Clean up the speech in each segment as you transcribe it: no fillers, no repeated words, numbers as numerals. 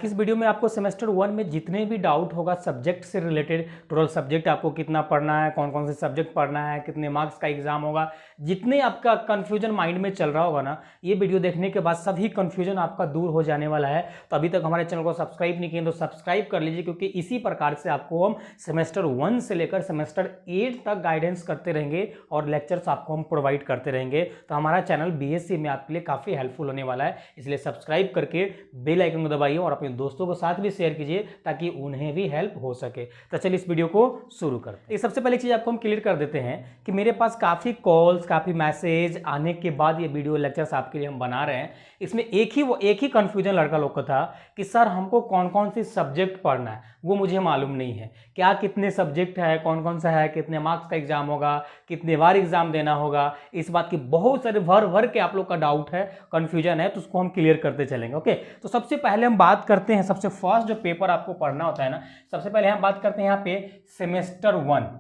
इस वीडियो में आपको सेमेस्टर 1 में जितने भी डाउट होगा सब्जेक्ट से रिलेटेड, टोटल सब्जेक्ट आपको कितना पढ़ना है, कौन कौन से सब्जेक्ट पढ़ना है, कितने मार्क्स का एग्जाम होगा, जितने आपका कन्फ्यूजन माइंड में चल रहा होगा ना, ये वीडियो देखने के बाद सभी कन्फ्यूजन आपका दूर हो जाने वाला है। तो अभी तक हमारे चैनल को सब्सक्राइब नहीं किए तो सब्सक्राइब कर लीजिए, क्योंकि इसी प्रकार से आपको हम सेमेस्टर 1 से लेकर सेमेस्टर 8 तक गाइडेंस करते रहेंगे और लेक्चर्स आपको हम प्रोवाइड करते रहेंगे। तो हमारा चैनल बीएससी में आपके लिए काफ़ी हेल्पफुल होने वाला है, इसलिए सब्सक्राइब करके बेल आइकन को दबाइए और अपने दोस्तों के साथ भी शेयर कीजिए ताकि उन्हें भी हेल्प हो सके। तो चलिए इस वीडियो को शुरू करते हैं। सबसे पहले चीज़ आपको हम क्लियर कर देते हैं कि मेरे पास काफ़ी कॉल्स, काफ़ी मैसेज आने के बाद ये वीडियो लेक्चर्स आपके लिए हम बना रहे हैं। इसमें एक ही कन्फ्यूजन लड़का लोग का था कि सर हमको कौन कौन सी सब्जेक्ट पढ़ना है वो मुझे मालूम नहीं है, क्या कितने सब्जेक्ट है, कौन कौन सा है, कितने मार्क्स का एग्जाम होगा, कितने बार एग्जाम देना होगा। इस बात की बहुत सारे भर के आप लोग का डाउट है, कन्फ्यूजन है, तो उसको हम क्लियर करते चलेंगे। ओके, तो सबसे पहले हम बात करते हैं, सबसे फर्स्ट जो पेपर आपको पढ़ना होता है ना, सबसे पहले हम बात करते हैं यहाँ पे सेमेस्टर 1।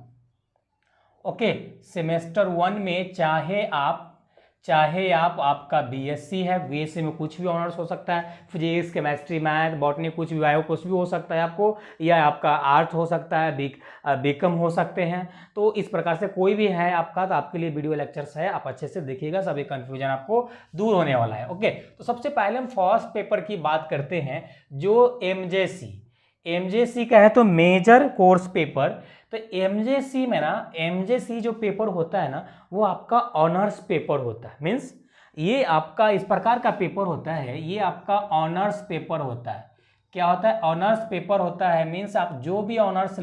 ओके, सेमेस्टर 1 में चाहे आप आपका बीएससी है, बीएससी में कुछ भी ऑनर्स हो सकता है, फिजिक्स, केमिस्ट्री, मैथ, बॉटनी, कुछ भी बायो कुछ भी हो सकता है आपको, या आपका आर्ट हो सकता है, बीकॉम हो सकते हैं। तो इस प्रकार से कोई भी है आपका, तो आपके लिए वीडियो लेक्चर्स है, आप अच्छे से देखिएगा, सभी कंफ्यूजन आपको दूर होने वाला है। ओके, तो सबसे पहले हम फर्स्ट पेपर की बात करते हैं जो एमजेसी का है, तो मेजर कोर्स पेपर। तो एमजेसी में ना, एमजेसी जो पेपर होता है ना, वो आपका ऑनर्स पेपर होता है। मीन्स ये आपका इस प्रकार का पेपर होता है, ये आपका ऑनर्स पेपर होता है। क्या होता है? ऑनर्स पेपर होता है। मीन्स आप जो भी ऑनर्स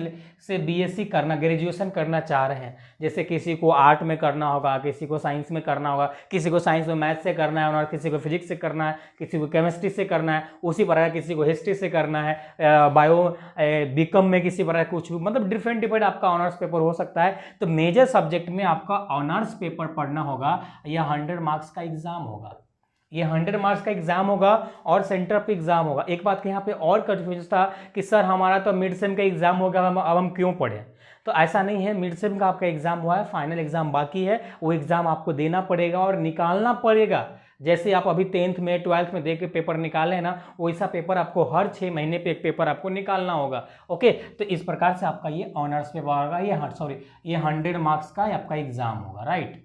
से बीएससी करना, ग्रेजुएशन करना चाह रहे हैं, जैसे किसी को आर्ट में करना होगा, किसी को साइंस में करना होगा, किसी को साइंस में मैथ से करना है ऑनर्स, किसी को फिजिक्स से करना है, किसी को केमिस्ट्री से करना है, उसी प्रकार किसी को हिस्ट्री से करना है, बायो बीकॉम में किसी प्रकार कुछ भी, मतलब डिफरेंट आपका ऑनर्स पेपर हो सकता है। तो मेजर सब्जेक्ट में आपका ऑनर्स पेपर पढ़ना होगा, यह 100 मार्क्स का एग्जाम होगा, ये 100 मार्क्स का एग्जाम होगा और सेंटर पे एग्जाम होगा। एक बात के यहाँ पे और कंफ्यूजन था कि सर हमारा तो मिड सेम का एग्जाम हो गया, अब हम क्यों पढ़ें? तो ऐसा नहीं है, मिड सेम का आपका एग्जाम हुआ है, फाइनल एग्जाम बाकी है, वो एग्जाम आपको देना पड़ेगा और निकालना पड़ेगा। जैसे आप अभी 10th में 12th में दे के पेपर निकाले हैं ना, वैसा पेपर आपको हर 6 महीने पे एक पेपर आपको निकालना होगा। ओके, तो इस प्रकार से आपका ये ऑनर्स पेपर होगा, ये 100 मार्क्स का आपका एग्जाम होगा, राइट।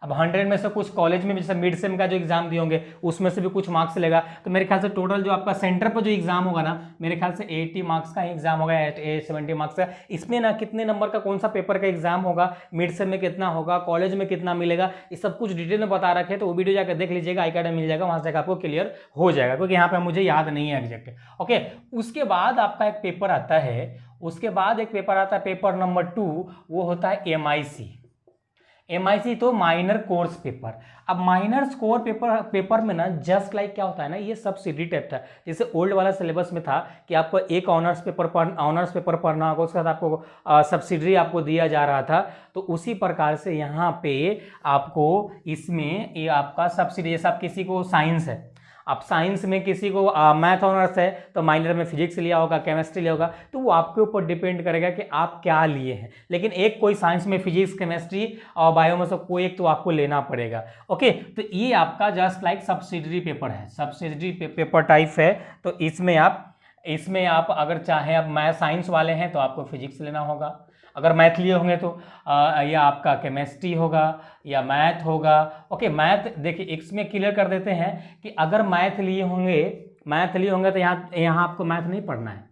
अब 100 में से कुछ कॉलेज में जैसे मिड सेम का जो एग्जाम दिए होंगे उसमें से भी कुछ मार्क्स लेगा, तो मेरे ख्याल से टोटल जो आपका सेंटर पर जो एग्जाम होगा ना, मेरे ख्याल से 80 मार्क्स का एग्जाम होगा, 70 मार्क्स का। इसमें ना कितने नंबर का कौन सा पेपर का एग्जाम होगा, मिड सेम में कितना होगा, कॉलेज में कितना मिलेगा, ये सब कुछ डिटेल में बता रखे, तो वो वीडियो जाकर देख लीजिएगा, iCard मिल जाएगा, वहां से आपको क्लियर हो जाएगा, क्योंकि यहाँ पे मुझे याद नहीं है एग्जैक्ट। ओके, उसके बाद आपका एक पेपर आता है, पेपर नंबर 2, वो होता है एमआईसी, तो माइनर कोर्स पेपर। अब माइनर कोर पेपर में ना जस्ट लाइक क्या होता है ना, ये सब्सिडी टाइप था। जैसे ओल्ड वाला सिलेबस में था कि आपको एक ऑनर्स पेपर पढ़ना होगा, उसके बाद आपको सब्सिडी आपको दिया जा रहा था। तो उसी प्रकार से यहाँ पे आपको इसमें ये आपका सब्सिडी, जैसे आप किसी को साइंस है, आप साइंस में किसी को मैथ ऑनर्स है तो माइनर में फिजिक्स लिया होगा, केमिस्ट्री लिया होगा, तो वो आपके ऊपर डिपेंड करेगा कि आप क्या लिए हैं। लेकिन एक कोई साइंस में फिजिक्स, केमिस्ट्री और बायो में से कोई एक तो आपको लेना पड़ेगा। ओके, तो ये आपका जस्ट लाइक सब्सिडरी पेपर है, सब्सिडरी पेपर टाइप है। तो इसमें आप अगर चाहें, अब मैं साइंस वाले हैं तो आपको फिजिक्स लेना होगा, अगर मैथ लिए होंगे तो या आपका केमिस्ट्री होगा या मैथ होगा। ओके, मैथ देखिए इसमें क्लियर कर देते हैं कि अगर मैथ लिए होंगे तो यहाँ आपको मैथ नहीं पढ़ना है।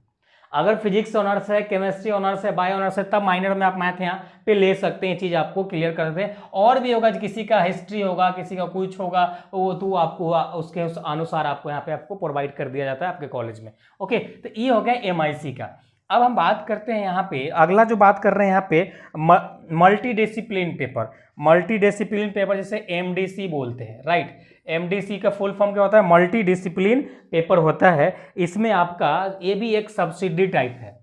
अगर फिजिक्स ऑनर्स है, केमिस्ट्री ऑनर्स है, बायो ऑनर्स है, तब माइनर में आप मैथ यहाँ पे ले सकते हैं। चीज़ आपको क्लियर कर देते हैं। और भी होगा, किसी का हिस्ट्री होगा, किसी का कुछ होगा, वो तो आपको उसके अनुसार आपको यहाँ पे आपको प्रोवाइड कर दिया जाता है आपके कॉलेज में। ओके, तो ये हो गया एमआईसी का। अब हम बात करते हैं यहाँ पे, अगला जो बात कर रहे हैं यहाँ पे मल्टी डिसिप्लिन पेपर, जिसे एमडीसी बोलते हैं, राइट। एमडीसी का फुल फॉर्म क्या होता है? मल्टी डिसिप्लिन पेपर होता है। इसमें आपका ये भी एक सब्सिडी टाइप है,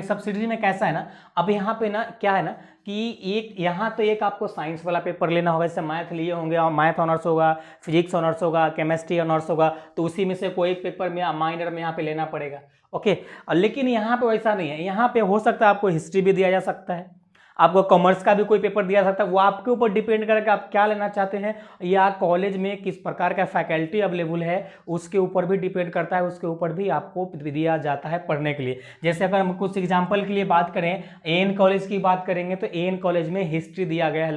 सब्सिडी में कैसा है ना, अब यहाँ पे ना क्या है ना कि एक आपको साइंस वाला पेपर लेना होगा, जैसे मैथ लिए होंगे और मैथ ऑनर्स होगा, फिजिक्स ऑनर्स होगा, केमिस्ट्री ऑनर्स होगा, तो उसी में से कोई एक पेपर में माइनर में यहाँ पे लेना पड़ेगा। ओके, लेकिन यहाँ पे वैसा नहीं है, यहाँ पे हो सकता है आपको हिस्ट्री भी दिया जा सकता है, आपको कॉमर्स का भी कोई पेपर दिया सकता है, वो आपके ऊपर डिपेंड करेगा आप क्या लेना चाहते हैं, या कॉलेज में किस प्रकार का फैकल्टी अवेलेबल है उसके ऊपर भी डिपेंड करता है, उसके ऊपर भी आपको दिया जाता है पढ़ने के लिए। जैसे अगर हम कुछ एग्जाम्पल के लिए बात करें, एएन कॉलेज की बात करेंगे तो एएन कॉलेज में हिस्ट्री दिया गया है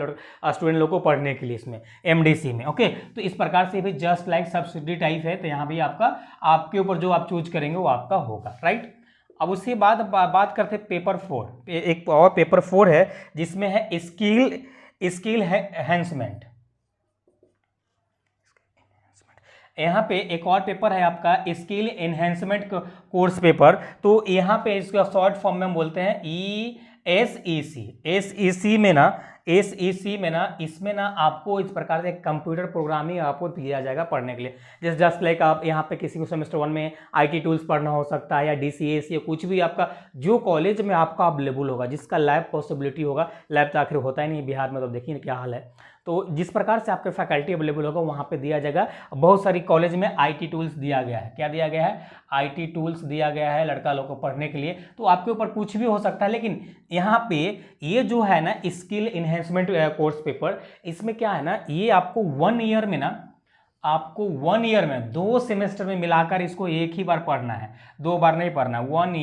स्टूडेंट लोग को पढ़ने के लिए इसमें एमडीसी में। ओके, तो इस प्रकार से भी जस्ट लाइक सब्सिडी टाइप है, तो यहाँ भी आपका आपके ऊपर जो आप चूज करेंगे वो आपका होगा, राइट। अब उसके बाद बात करते हैं पेपर 4। एक और पेपर 4 है जिसमें है स्किल एनहांसमेंट। यहाँ पे एक और पेपर है आपका स्किल एनहांसमेंट कोर्स पेपर। तो यहाँ पे इसका शॉर्ट फॉर्म में हम बोलते हैं SEC में ना इसमें ना आपको इस प्रकार से कंप्यूटर प्रोग्रामिंग आपको दिया जाएगा पढ़ने के लिए। जस्ट लाइक आप यहाँ पे किसी को सेमेस्टर 1 में IT टूल्स पढ़ना हो सकता है, या DCS या कुछ भी आपका जो कॉलेज में आपका अवेलेबल होगा, जिसका लैब पॉसिबिलिटी होगा। लैब तो आखिर होता ही नहीं बिहार में, तो देखिए क्या हाल है। तो जिस प्रकार से आपके फैकल्टी अवेलेबल होगा वहाँ पे दिया जाएगा। बहुत सारी कॉलेज में IT टूल्स दिया गया है। क्या दिया गया है? IT टूल्स दिया गया है लड़का लोग को पढ़ने के लिए। तो आपके ऊपर कुछ भी हो सकता है, लेकिन यहाँ पे ये जो है ना स्किल एनहांसमेंट कोर्स पेपर, इसमें क्या है ना, ये आपको 1 ईयर में ना, आपको 1 ईयर में 2 सेमेस्टर में मिलाकर इसको एक ही बार पढ़ना है, 2 बार नहीं पढ़ना। 1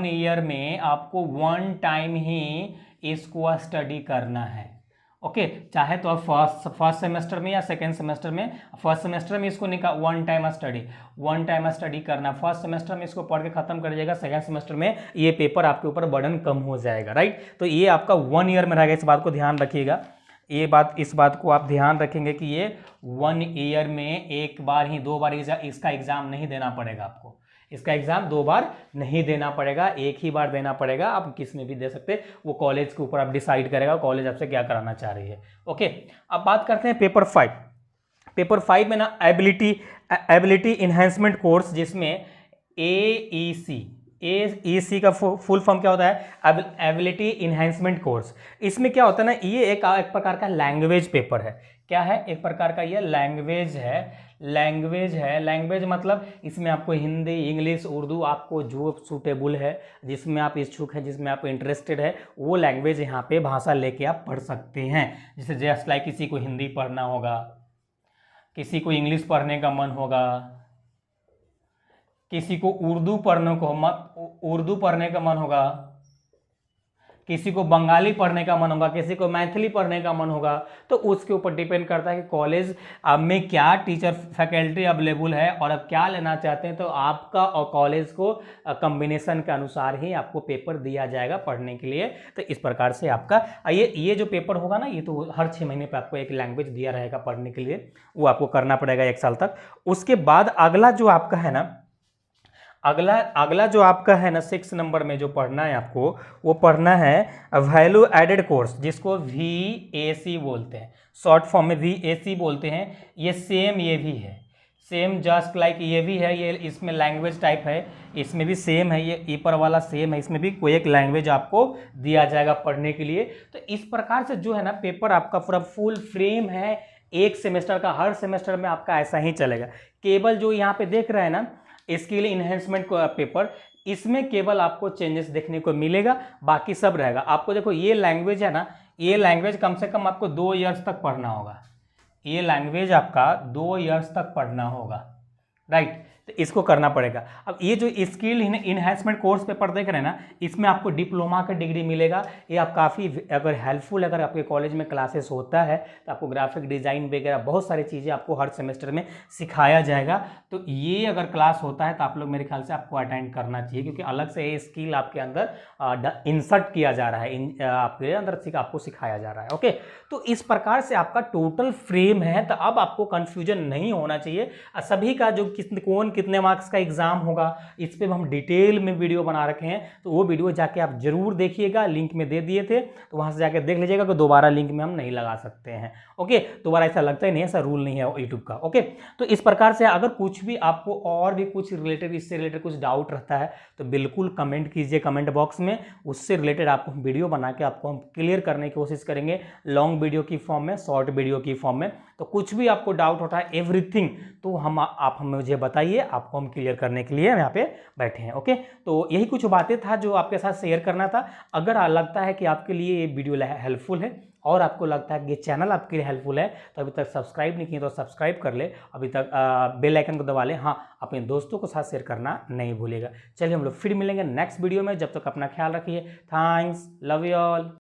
ईयर में आपको 1 टाइम ही इसको स्टडी करना है। ओके, चाहे तो आप फर्स्ट सेमेस्टर में या सेकेंड सेमेस्टर में, फर्स्ट सेमेस्टर में इसको 1 टाइम स्टडी करना, फर्स्ट सेमेस्टर में इसको पढ़ के खत्म कर जाएगा, सेकेंड सेमेस्टर में ये पेपर आपके ऊपर बर्डन कम हो जाएगा, राइट। तो ये आपका 1 ईयर में रहेगा, इस बात को ध्यान रखिएगा। इस बात को आप ध्यान रखेंगे कि ये 1 ईयर में एक बार ही, 2 बार इसका एग्जाम नहीं देना पड़ेगा आपको। इसका एग्जाम 2 बार नहीं देना पड़ेगा, एक ही बार देना पड़ेगा। आप किस में भी दे सकते, वो कॉलेज के ऊपर आप डिसाइड करेगा कॉलेज आपसे क्या कराना चाह रही है। ओके, अब बात करते हैं पेपर 5। पेपर 5 में ना एबिलिटी इन्हांसमेंट कोर्स, जिसमें AEC का फुल फॉर्म क्या होता है? Ability enhancement course. इसमें क्या होता है ना, ये एक प्रकार का लैंग्वेज पेपर है। क्या है? एक प्रकार का ये लैंग्वेज मतलब इसमें आपको हिंदी, इंग्लिश, उर्दू, आपको जो सूटेबल है, जिसमें आप इच्छुक हैं, जिसमें आप इंटरेस्टेड है, वो लैंग्वेज यहाँ पे भाषा लेके आप पढ़ सकते हैं। जैसे जस्ट लाइक किसी को हिंदी पढ़ना होगा, किसी को इंग्लिश पढ़ने का मन होगा, किसी को उर्दू पढ़ने का मन होगा, किसी को बंगाली पढ़ने का मन होगा, किसी को मैथिली पढ़ने का मन होगा। तो उसके ऊपर डिपेंड करता है कि कॉलेज में क्या टीचर फैकल्टी अवेलेबल है और आप क्या लेना चाहते हैं। तो आपका और कॉलेज को कॉम्बिनेशन के अनुसार ही आपको पेपर दिया जाएगा पढ़ने के लिए। तो इस प्रकार से आपका ये जो पेपर होगा ना, ये तो हर 6 महीने पर आपको एक लैंग्वेज दिया रहेगा पढ़ने के लिए, वो आपको करना पड़ेगा 1 साल तक। उसके बाद अगला जो आपका है ना, अगला जो आपका है ना 6 नंबर में जो पढ़ना है आपको, वो पढ़ना है वैल्यू एडेड कोर्स, जिसको VAC बोलते हैं, शॉर्ट फॉर्म में VAC बोलते हैं। ये भी है सेम जस्ट लाइक ये भी है, ये इसमें लैंग्वेज टाइप है, इसमें भी सेम है, ये ऊपर वाला सेम है, इसमें भी कोई एक लैंग्वेज आपको दिया जाएगा पढ़ने के लिए। तो इस प्रकार से जो है ना पेपर आपका पूरा फुल फ्रेम है 1 सेमेस्टर का। हर सेमेस्टर में आपका ऐसा ही चलेगा। केवल जो यहाँ पे देख रहे हैं ना स्किल इन्हांसमेंट पेपर, इसमें केवल आपको चेंजेस देखने को मिलेगा, बाकी सब रहेगा। आपको देखो ये लैंग्वेज है ना, ये लैंग्वेज कम से कम आपको 2 इयर्स तक पढ़ना होगा। ये लैंग्वेज आपका 2 इयर्स तक पढ़ना होगा, राइट। तो इसको करना पड़ेगा। अब ये जो स्किल इन्हांसमेंट कोर्स पेपर देख रहे हैं ना, इसमें आपको डिप्लोमा का डिग्री मिलेगा। ये आप काफ़ी अगर हेल्पफुल, अगर आपके कॉलेज में क्लासेस होता है तो आपको ग्राफिक डिज़ाइन वगैरह बहुत सारी चीज़ें आपको हर सेमेस्टर में सिखाया जाएगा। तो ये अगर क्लास होता है तो आप लोग मेरे ख्याल से आपको अटेंड करना चाहिए, क्योंकि अलग से ये स्किल आपके अंदर इंसर्ट किया जा रहा है, आपके अंदर आपको सिखाया जा रहा है। ओके, तो इस प्रकार से आपका टोटल फ्रेम है। तो अब आपको कन्फ्यूजन नहीं होना चाहिए। सभी का जो कितने मार्क्स का एग्जाम होगा, इस पे हम डिटेल में वीडियो बना रखे हैं, तो वो वीडियो जाके आप जरूर देखिएगा, लिंक में दे दिए थे, तो वहां से जाके देख लीजिएगा कि दोबारा लिंक में हम नहीं लगा सकते हैं। ओके, दोबारा ऐसा लगता ही नहीं, ऐसा रूल नहीं है यूट्यूब का। ओके, तो इस प्रकार से अगर कुछ भी आपको और भी कुछ रिलेटेड, इससे रिलेटेड कुछ डाउट रहता है तो बिल्कुल कमेंट कीजिए कमेंट बॉक्स में। उससे रिलेटेड आपको वीडियो बना के आपको हम क्लियर करने की कोशिश करेंगे, लॉन्ग वीडियो की फॉर्म में, शॉर्ट वीडियो की फॉर्म में। तो कुछ भी आपको डाउट होता है एवरीथिंग, तो आप हमें मुझे बताइए, आपको हम क्लियर करने के लिए हम यहाँ पे बैठे हैं। ओके, तो यही कुछ बातें था जो आपके साथ शेयर करना था। अगर लगता है कि आपके लिए ये वीडियो हेल्पफुल है और आपको लगता है कि ये चैनल आपके लिए हेल्पफुल है, तो अभी तक सब्सक्राइब नहीं किए तो सब्सक्राइब कर ले, अभी तक बेल आइकन को दबा ले, हाँ अपने दोस्तों के साथ शेयर करना नहीं भूलेगा। चलिए हम लोग फिर मिलेंगे नेक्स्ट वीडियो में, जब तक अपना ख्याल रखिए। Thanks, love you all.